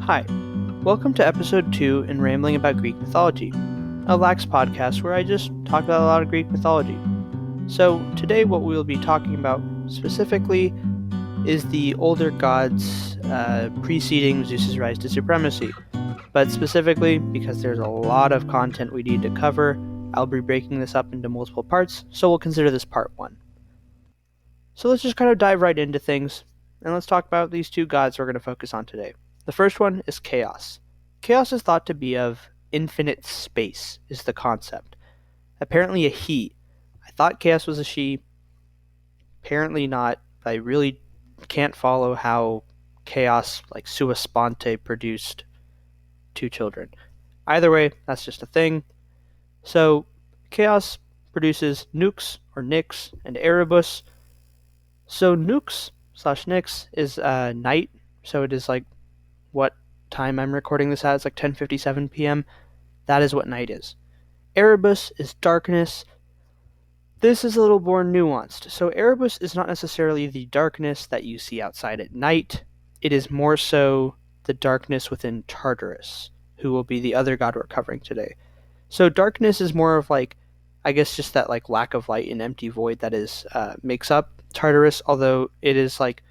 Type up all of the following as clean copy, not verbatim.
Hi, welcome to episode 2 in Rambling About Greek Mythology, a lax podcast where I just talk about a lot of Greek mythology. So, today what we will be talking about specifically is the older gods preceding Zeus's rise to supremacy. But specifically, because there's a lot of content we need to cover, I'll be breaking this up into multiple parts, so we'll consider this part 1. So let's just kind of dive right into things, and let's talk about these two gods we're going to focus on today. The first one is Chaos. Chaos is thought to be of infinite space, is the concept. Apparently a he. I thought Chaos was a she. Apparently not. I really can't follow how Chaos, like sua sponte, produced two children. Either way, that's just a thing. So, Chaos produces Nux, or Nyx, and Erebus. So, Nux/Nyx is night, so it is like what time I'm recording this at. It's like 10:57 p.m. That is what night is. Erebus is darkness. This is a little more nuanced. So Erebus is not necessarily the darkness that you see outside at night. It is more so the darkness within Tartarus, who will be the other god we're covering today. So darkness is more of like, I guess, just that like lack of light and empty void that is makes up Tartarus, although it is like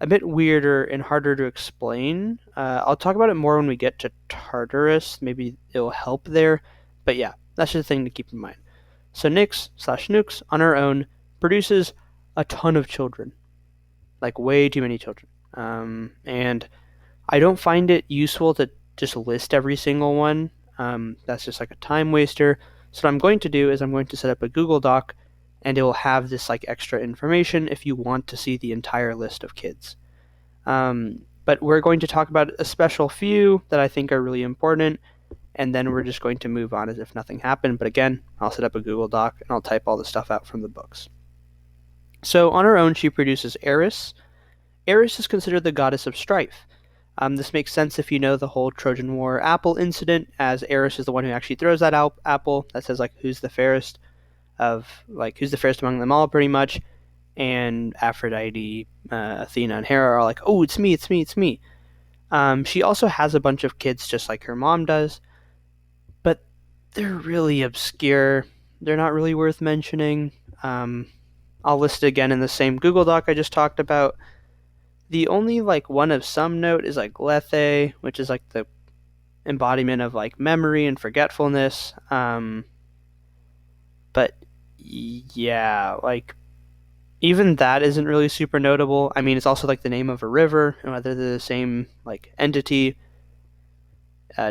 a bit weirder and harder to explain. I'll talk about it more when we get to Tartarus. Maybe it'll help there. But yeah, that's just a thing to keep in mind. So Nyx/Nux on her own produces a ton of children. Like way too many children. And I don't find it useful to just list every single one. That's just like a time waster. So what I'm going to do is I'm going to set up a Google Doc, and it will have this like extra information if you want to see the entire list of kids. But we're going to talk about a special few that I think are really important, and then we're just going to move on as if nothing happened. But again, I'll set up a Google Doc and I'll type all the stuff out from the books. So on her own, she produces Eris. Eris is considered the goddess of strife. This makes sense if you know the whole Trojan War apple incident, as Eris is the one who actually throws that apple that says like who's the fairest among them all, pretty much. And Aphrodite, Athena, and Hera are like, oh, it's me, it's me, it's me. She also has a bunch of kids just like her mom does, but they're really obscure. They're not really worth mentioning. I'll list it again in the same Google Doc I just talked about. The only like one of some note is like Lethe, which is like the embodiment of like memory and forgetfulness. But yeah, like even that isn't really super notable. I mean, it's also like the name of a river, and whether they're the same like entity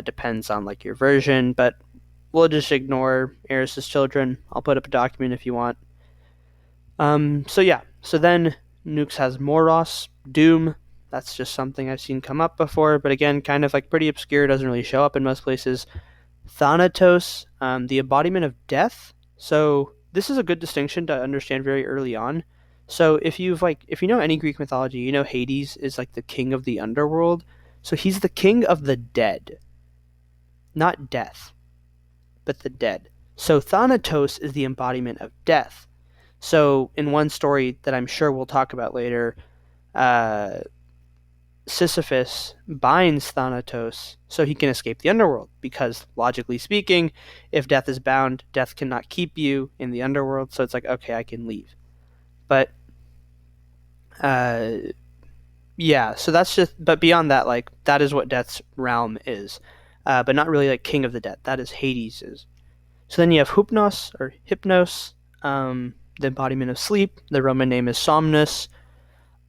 depends on like your version. But we'll just ignore Eris's children. I'll put up a document if you want. So then Nux has Moros, Doom. That's just something I've seen come up before, but again, kind of like pretty obscure. Doesn't really show up in most places. Thanatos, the embodiment of death. So this is a good distinction to understand very early on. So if you know any Greek mythology, you know Hades is like the king of the underworld. So he's the king of the dead. Not death, but the dead. So Thanatos is the embodiment of death. So in one story that I'm sure we'll talk about later, Sisyphus binds Thanatos so he can escape the underworld, because logically speaking, if death is bound, death cannot keep you in the underworld, so it's like, okay, I can leave. But so that's just, but beyond that, like, that is what death's realm is, but not really like king of the dead. That is Hades'. So then you have Hypnos, the embodiment of sleep. The Roman name is Somnus.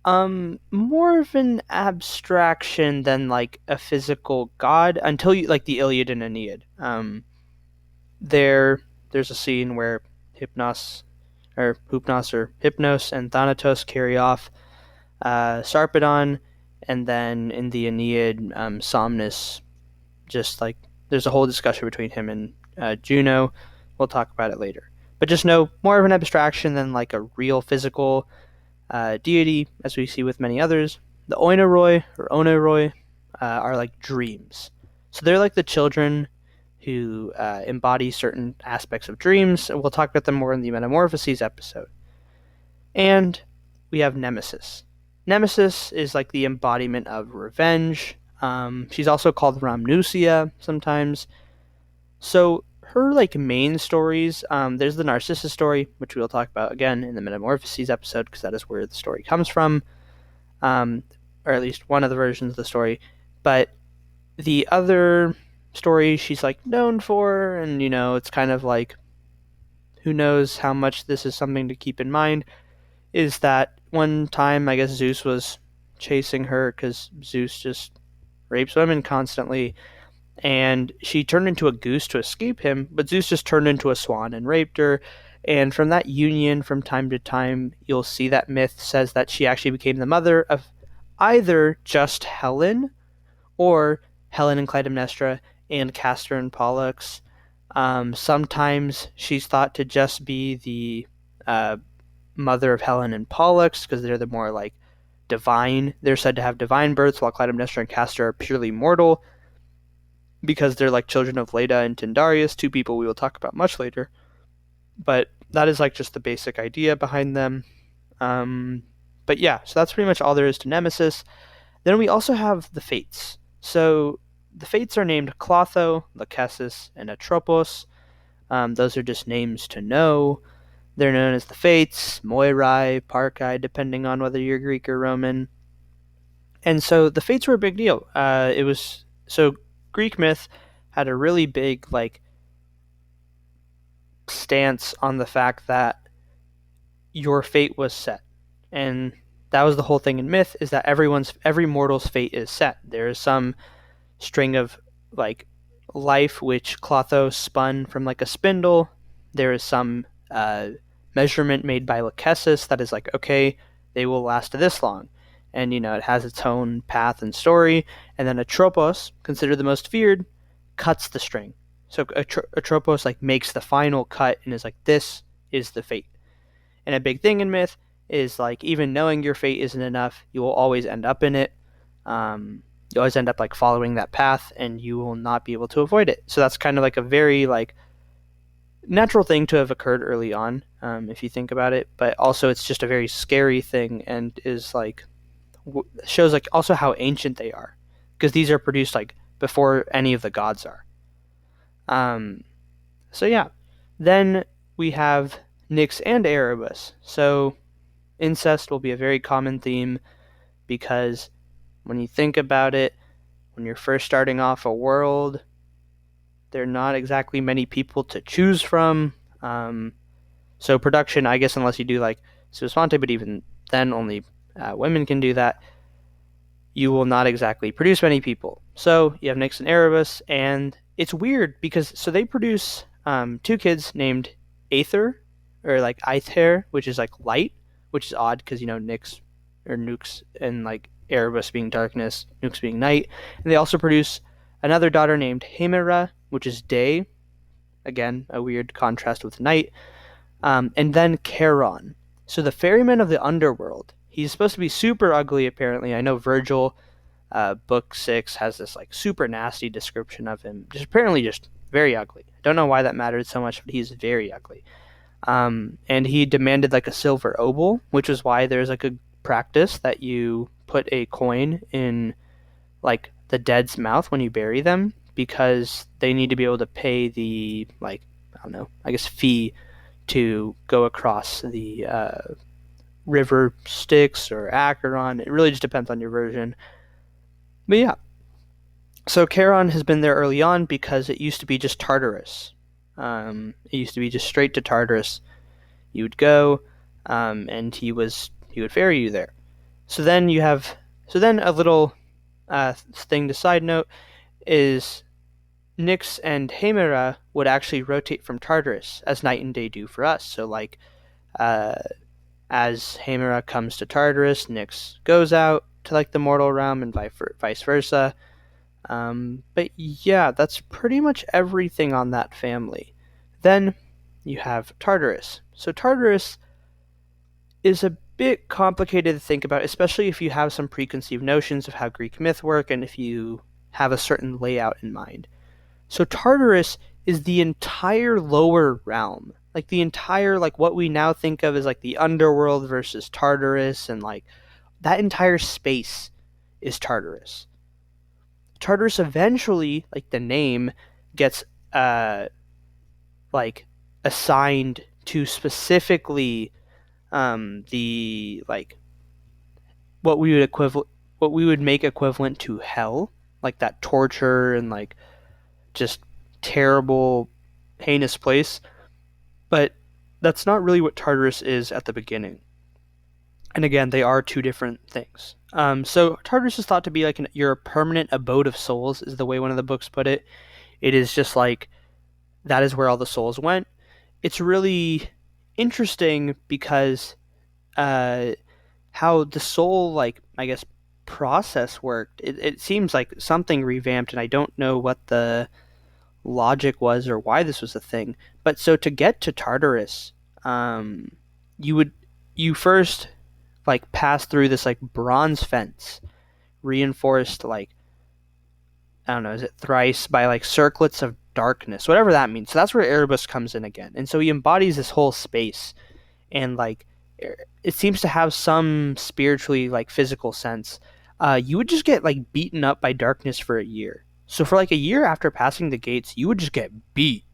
More of an abstraction than like a physical god until you like the Iliad and Aeneid. There's a scene where Hypnos and Thanatos carry off Sarpedon, and then in the Aeneid, Somnus, just like there's a whole discussion between him and Juno. We'll talk about it later. But just know, more of an abstraction than like a real physical deity, as we see with many others. The Oinoroi or Onoroi are like dreams. So they're like the children who embody certain aspects of dreams, and we'll talk about them more in the Metamorphoses episode. And we have Nemesis. Nemesis is like the embodiment of revenge. She's also called Ramnusia sometimes. So her like main stories, there's the Narcissus story, which we'll talk about again in the Metamorphoses episode, because that is where the story comes from, um, or at least one of the versions of the story. But the other story she's like known for, and it's kind of like, who knows how much this is something to keep in mind, is that one time I guess Zeus was chasing her because Zeus just rapes women constantly, and she turned into a goose to escape him, but Zeus just turned into a swan and raped her. And from that union, from time to time, you'll see that myth says that she actually became the mother of either just Helen or Helen and Clytemnestra and Castor and Pollux. Sometimes she's thought to just be the mother of Helen and Pollux because they're the more like divine. They're said to have divine births, while Clytemnestra and Castor are purely mortal because they're like children of Leda and Tyndareus, two people we will talk about much later. But that is like just the basic idea behind them. But yeah, so that's pretty much all there is to Nemesis. Then we also have the Fates. So the Fates are named Clotho, Lachesis, and Atropos. Those are just names to know. They're known as the Fates, Moirai, Parcae, depending on whether you're Greek or Roman. And so the Fates were a big deal. Greek myth had a really big like stance on the fact that your fate was set. And that was the whole thing in myth, is that every mortal's fate is set. There is some string of like life which Clotho spun from like a spindle. There is some measurement made by Lachesis that is like, okay, they will last this long. And it has its own path and story. And then Atropos, considered the most feared, cuts the string. So Atropos like makes the final cut and is like, this is the fate. And a big thing in myth is like, even knowing your fate isn't enough, you will always end up in it. You always end up like following that path, and you will not be able to avoid it. So that's kind of like a very like natural thing to have occurred early on, if you think about it. But also, it's just a very scary thing, and is like shows like also how ancient they are, because these are produced like before any of the gods are. So yeah, then we have Nyx and Erebus. So incest will be a very common theme, because when you think about it, when you're first starting off a world, there are not exactly many people to choose from. So production, I guess, unless you do like sua sponte, but even then, only women can do that. You will not exactly produce many people. So you have Nyx and Erebus, and it's weird because they produce two kids named Aether, or like Aether, which is like light, which is odd because Nyx or Nukes and like Erebus being darkness, Nukes being night. And they also produce another daughter named Hemera, which is day. Again, a weird contrast with night. And then Charon. So the ferryman of the underworld. He's supposed to be super ugly, apparently. I know Virgil, book 6, has this like super nasty description of him. Just very ugly. I don't know why that mattered so much, but he's very ugly. And he demanded like a silver obol, which is why there's like a practice that you put a coin in like the dead's mouth when you bury them, because they need to be able to pay the like, I don't know, I guess fee to go across the river Styx or Acheron. It really just depends on your version. But yeah, so Charon has been there early on because it used to be just Tartarus. It used to be just straight to Tartarus. You would go, and he would ferry you there. So then a little thing to side note is Nyx and Hemera would actually rotate from Tartarus, as night and day do for us. So like, as Hemera comes to Tartarus, Nyx goes out to like the mortal realm, and vice versa. But yeah, that's pretty much everything on that family. Then you have Tartarus. So Tartarus is a bit complicated to think about, especially if you have some preconceived notions of how Greek myth work, and if you have a certain layout in mind. So Tartarus is the entire lower realm. Like the entire, like what we now think of as like the underworld versus Tartarus, and like that entire space is Tartarus. Tartarus eventually, like the name, gets uh like assigned to specifically the like what we would make equivalent to hell, like that torture and like just terrible, heinous place. But that's not really what Tartarus is at the beginning. And again, they are two different things. So Tartarus is thought to be like your permanent abode of souls, is the way one of the books put it. It is just like that is where all the souls went. It's really interesting because uh, how the soul, like I guess, process worked. It seems like something revamped, and I don't know what the logic was or why this was a thing. But so to get to Tartarus, um, you would you first like pass through this like bronze fence, reinforced like I don't know, is it thrice by like circlets of darkness, whatever that means. So that's where Erebus comes in again, and so he embodies this whole space, and like it seems to have some spiritually like physical sense. You would just get like beaten up by darkness for a year. So for like a year after passing the gates, you would just get beat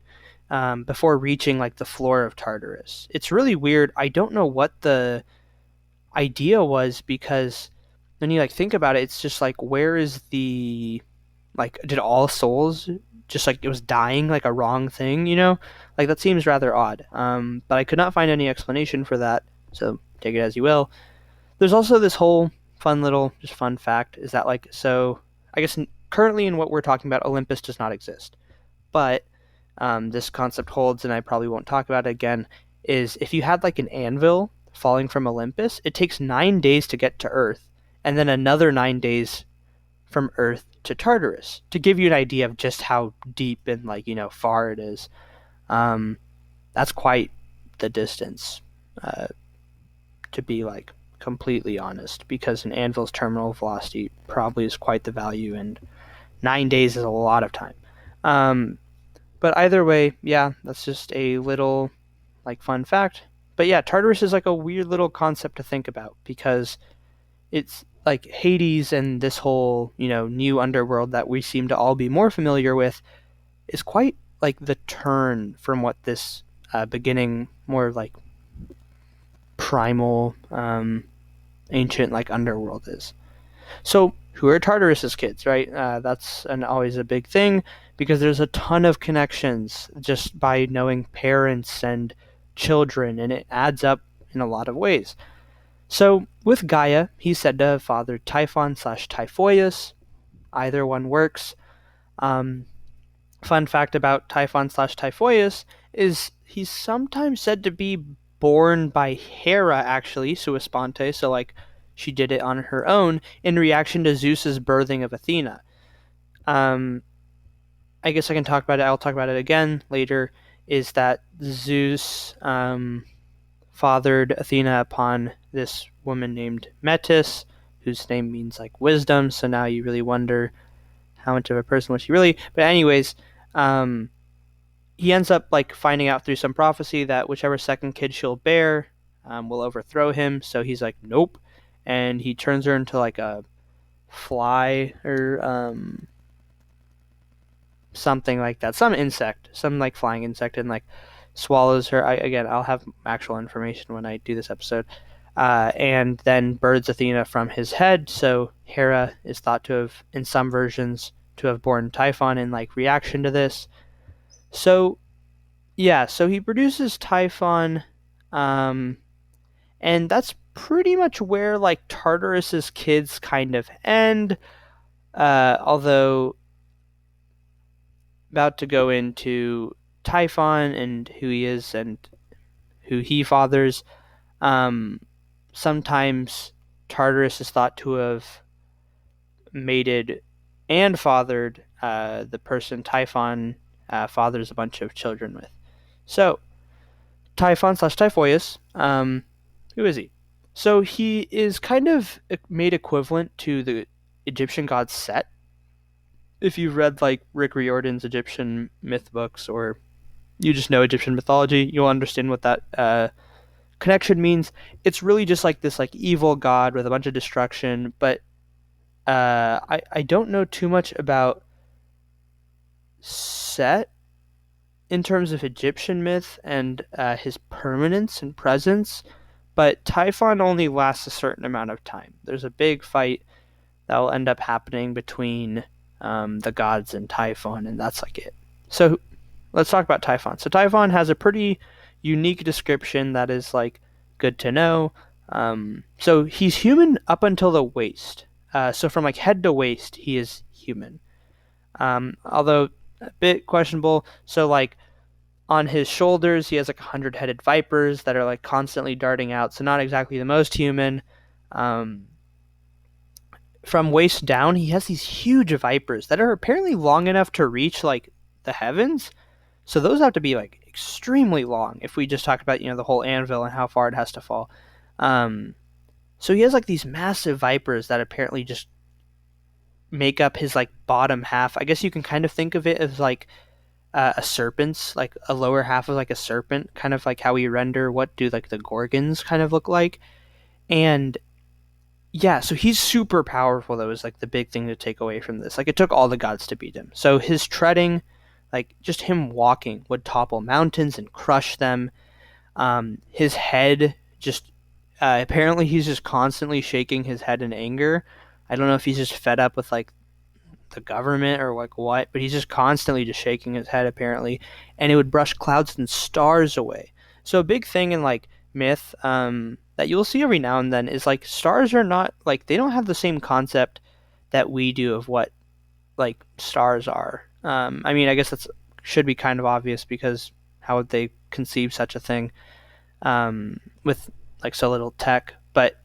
before reaching like the floor of Tartarus. It's really weird. I don't know what the idea was, because when you like think about it, it's just like where is the like did all souls just like it was dying like a wrong thing, like that seems rather odd. But I could not find any explanation for that, so take it as you will. There's also this whole fun little just fun fact is that like so I guess currently in what we're talking about, Olympus does not exist, but this concept holds, and I probably won't talk about it again, is if you had like an anvil falling from Olympus, it takes 9 days to get to Earth, and then another 9 days from Earth to Tartarus, to give you an idea of just how deep and like far it is. Um, that's quite the distance, uh, to be like completely honest, because an anvil's terminal velocity probably is quite the value, and 9 days is a lot of time. But either way, yeah, that's just a little like fun fact. But yeah, Tartarus is like a weird little concept to think about, because it's like Hades and this whole, new underworld that we seem to all be more familiar with is quite like the turn from what this beginning, more like primal, ancient like underworld is. So, who are Tartarus's kids, right? That's always a big thing, because there's a ton of connections just by knowing parents and children, and it adds up in a lot of ways. So, with Gaia, he's said to have fathered Typhon/Typhoeus. Either one works. Um, Fun fact about Typhon/Typhoeus is he's sometimes said to be born by Hera, actually, sua sponte, so like she did it on her own in reaction to Zeus's birthing of Athena. Um, I guess I can talk about it. I'll talk about it again later. Is that Zeus fathered Athena upon this woman named Metis, whose name means like wisdom. So now you really wonder how much of a person was she really. But anyways, um, he ends up like finding out through some prophecy that whichever second kid she'll bear will overthrow him. So he's like, nope, and he turns her into like a fly or something like that, some insect, some like flying insect, and like swallows her. I'll have actual information when I do this episode. And then birds Athena from his head. So Hera is thought to have, in some versions, to have born Typhon in like reaction to this. So yeah, so he produces Typhon, and that's pretty much where like Tartarus's kids kind of end. Although about to go into Typhon and who he is and who he fathers. Sometimes Tartarus is thought to have mated and fathered the person Typhon fathers a bunch of children with. So, Typhon/Typhoeus, who is he? So he is kind of made equivalent to the Egyptian god Set. If you've read like Rick Riordan's Egyptian myth books, or you just know Egyptian mythology, you'll understand what that connection means. It's really just like this like evil god with a bunch of destruction, but I don't know too much about Set in terms of Egyptian myth and his permanence and presence, but Typhon only lasts a certain amount of time. There's a big fight that will end up happening between the gods and Typhon, and that's like it. So let's talk about Typhon. So Typhon has a pretty unique description that is like good to know. So he's human up until the waist. So from like head to waist, he is human. Although a bit questionable. So like on his shoulders, he has like 100-headed vipers that are like constantly darting out. So not exactly the most human. Um, from waist down, he has these huge vipers that are apparently long enough to reach like the heavens. So those have to be like extremely long if we just talk about, the whole anvil and how far it has to fall. Um, so he has like these massive vipers that apparently just make up his like bottom half. I guess you can kind of think of it as like a serpent's, like a lower half of like a serpent, kind of like how we render what do like the Gorgons kind of look like. And yeah, so he's super powerful though is like the big thing to take away from this. Like it took all the gods to beat him. So his treading, like just him walking would topple mountains and crush them. His head just apparently he's just constantly shaking his head in anger. I don't know if he's just fed up with like the government or like what, but he's just constantly just shaking his head apparently, and it would brush clouds and stars away. So a big thing in like myth that you'll see every now and then is like stars are not like they don't have the same concept that we do of what like stars are. I mean, I guess that's should be kind of obvious because how would they conceive such a thing with like so little tech? But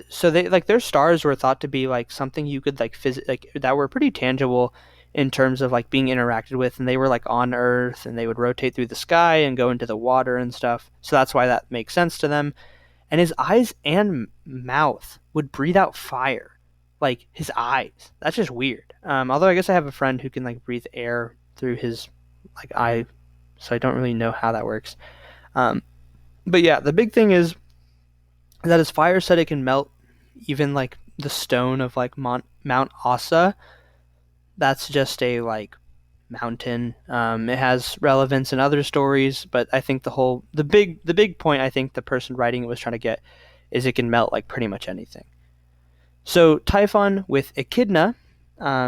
so they like their stars were thought to be like something you could like like that were pretty tangible in terms of like being interacted with, and they were like on Earth and they would rotate through the sky and go into the water and stuff. So that's why that makes sense to them. And his eyes and mouth would breathe out fire, like his eyes. That's just weird. Although I guess I have a friend who can like breathe air through his like eye, so I don't really know how that works. Um, but yeah, the big thing is that his fire said it can melt even like the stone of like Mount Asa. That's just a like mountain. It has relevance in other stories, but I think the big point I think the person writing it was trying to get is it can melt like pretty much anything. So Typhon with Echidna,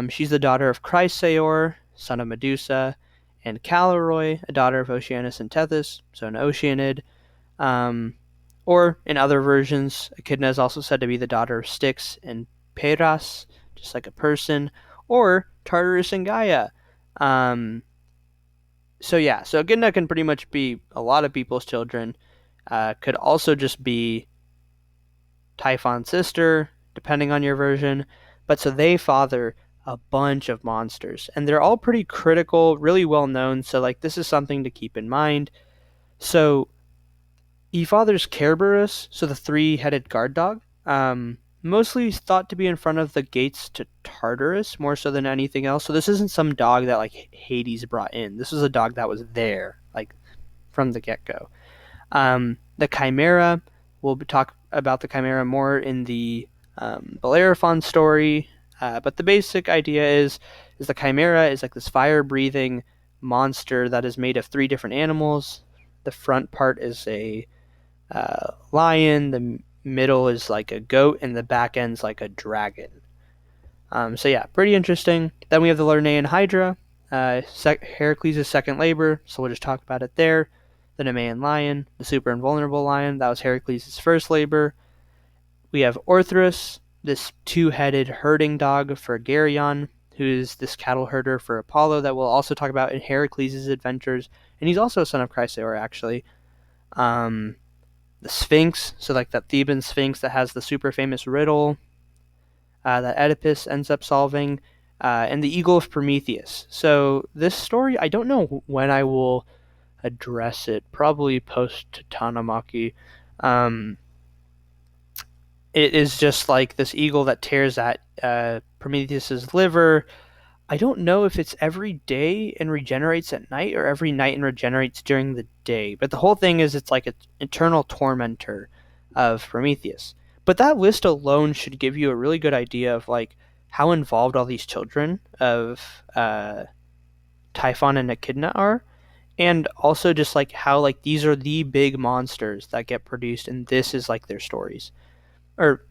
she's the daughter of Chrysaor, son of Medusa, and Caloroi, a daughter of Oceanus and Tethys, so an Oceanid. Um, or in other versions, Echidna is also said to be the daughter of Styx and Peras, just like a person, or Tartarus and Gaia. Um, so yeah, so Echidna can pretty much be a lot of people's children. Could also just be Typhon's sister, depending on your version. But so they father a bunch of monsters, and they're all pretty critical, really well known. So like this is something to keep in mind. So he fathers Kerberos, so the three-headed guard dog. Mostly thought to be in front of the gates to Tartarus more so than anything else. So this isn't some dog that like Hades brought in. This was a dog that was there, like from the get-go. The Chimera, we'll talk about the Chimera more in the Bellerophon story. But the basic idea is the Chimera is like this fire-breathing monster that is made of three different animals. The front part is a lion, the middle is like a goat, and the back end's like a dragon. So yeah, pretty interesting. Then we have the Lernaean Hydra, Heracles' second labor, so we'll just talk about it there. The Nemean lion, the super invulnerable lion, that was Heracles' first labor. We have Orthrus, this two-headed herding dog for Geryon, who is this cattle herder for Apollo that we'll also talk about in Heracles' adventures, and he's also a son of Chrysaor, actually. The Sphinx, so like that Theban Sphinx that has the super famous riddle that Oedipus ends up solving, and the Eagle of Prometheus. So this story, I don't know when I will address it, probably post Tanemaki. It is just like this eagle that tears at Prometheus's liver. I don't know if it's every day and regenerates at night or every night and regenerates during the day. But the whole thing is it's like an eternal tormentor of Prometheus. But that list alone should give you a really good idea of like how involved all these children of Typhon and Echidna are, and also just like how like these are the big monsters that get produced, and this is like their stories, or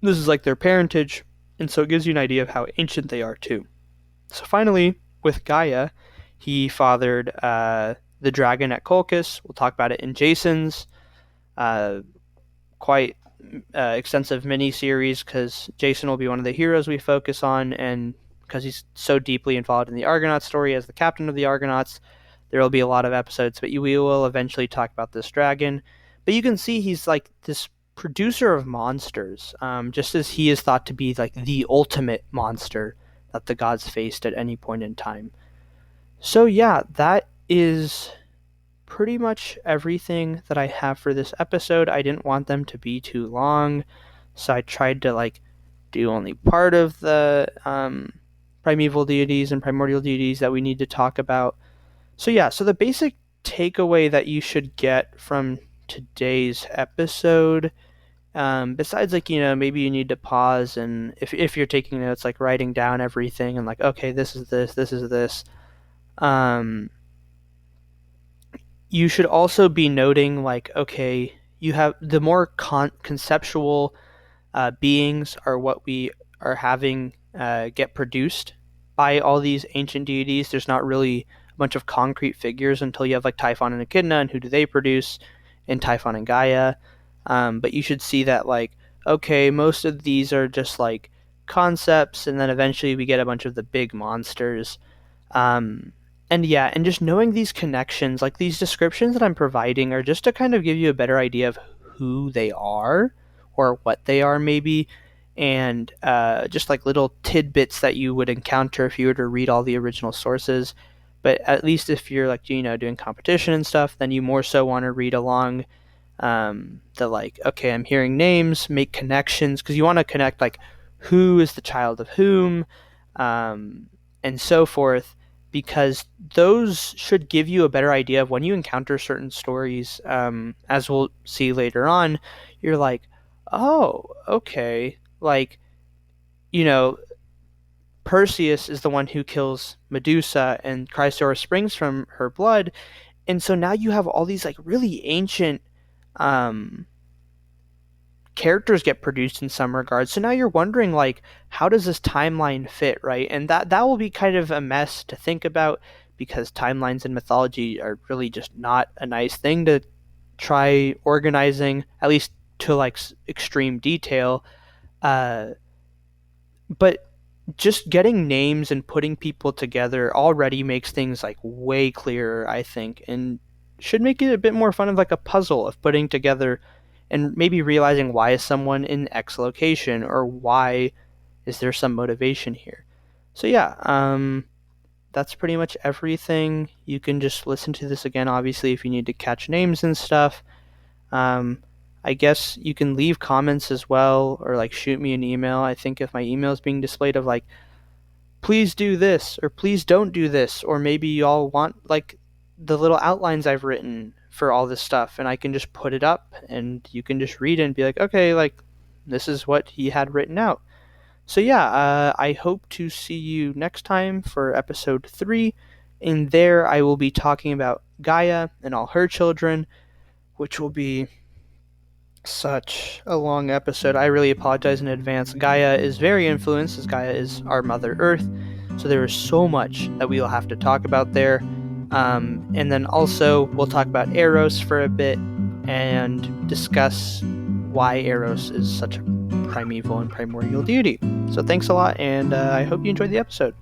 this is like their parentage, and so it gives you an idea of how ancient they are too. So finally, with Gaia, he fathered the dragon at Colchis. We'll talk about it in Jason's uh, quite extensive mini series, because Jason will be one of the heroes we focus on, and because he's so deeply involved in the Argonaut story as the captain of the Argonauts, there will be a lot of episodes. But we will eventually talk about this dragon. But you can see he's like this producer of monsters, just as he is thought to be like the ultimate monster that the gods faced at any point in time. So yeah, that is pretty much everything that I have for this episode. I didn't want them to be too long, so I tried to like do only part of the primeval deities and primordial deities that we need to talk about. So yeah, so the basic takeaway that you should get from today's episode, besides like, maybe you need to pause, and if you're taking notes, like writing down everything and like, okay, this is this, you should also be noting like, okay, you have the more conceptual beings are what we are having get produced by all these ancient deities. There's not really a bunch of concrete figures until you have like Typhon and Echidna, and who do they produce? In Typhon and Gaia. But you should see that like, okay, most of these are just like concepts, and then eventually we get a bunch of the big monsters. And yeah, and just knowing these connections, like these descriptions that I'm providing, are just to kind of give you a better idea of who they are, or what they are maybe, and just like little tidbits that you would encounter if you were to read all the original sources. But at least if you're like, doing competition and stuff, then you more so want to read along the like, okay, I'm hearing names, make connections, because you want to connect like who is the child of whom, and so forth, because those should give you a better idea of when you encounter certain stories, as we'll see later on. You're like, oh, okay, like, Perseus is the one who kills Medusa, and Chrysaor springs from her blood, and so now you have all these like really ancient characters get produced in some regards. So now you're wondering like, how does this timeline fit, right? And that will be kind of a mess to think about, because timelines in mythology are really just not a nice thing to try organizing, at least to like extreme detail. But just getting names and putting people together already makes things like way clearer, I think, and should make it a bit more fun of like a puzzle of putting together, and maybe realizing why is someone in X location, or why is there some motivation here. So yeah, that's pretty much everything. You can just listen to this again, obviously, if you need to catch names and stuff. I guess you can leave comments as well, or like shoot me an email. I think if my email is being displayed of like, please do this, or please don't do this, or maybe y'all want like the little outlines I've written for all this stuff, and I can just put it up and you can just read it and be like, okay, like this is what he had written out. So yeah, I hope to see you next time for episode 3. In there, I will be talking about Gaia and all her children, which will be such a long episode. I really apologize in advance. Gaia is very influenced, as Gaia is our Mother Earth, so there is so much that we will have to talk about there. And then also, we'll talk about Eros for a bit and discuss why Eros is such a primeval and primordial deity. So thanks a lot, and I hope you enjoyed the episode.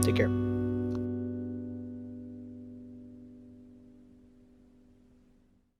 Take care.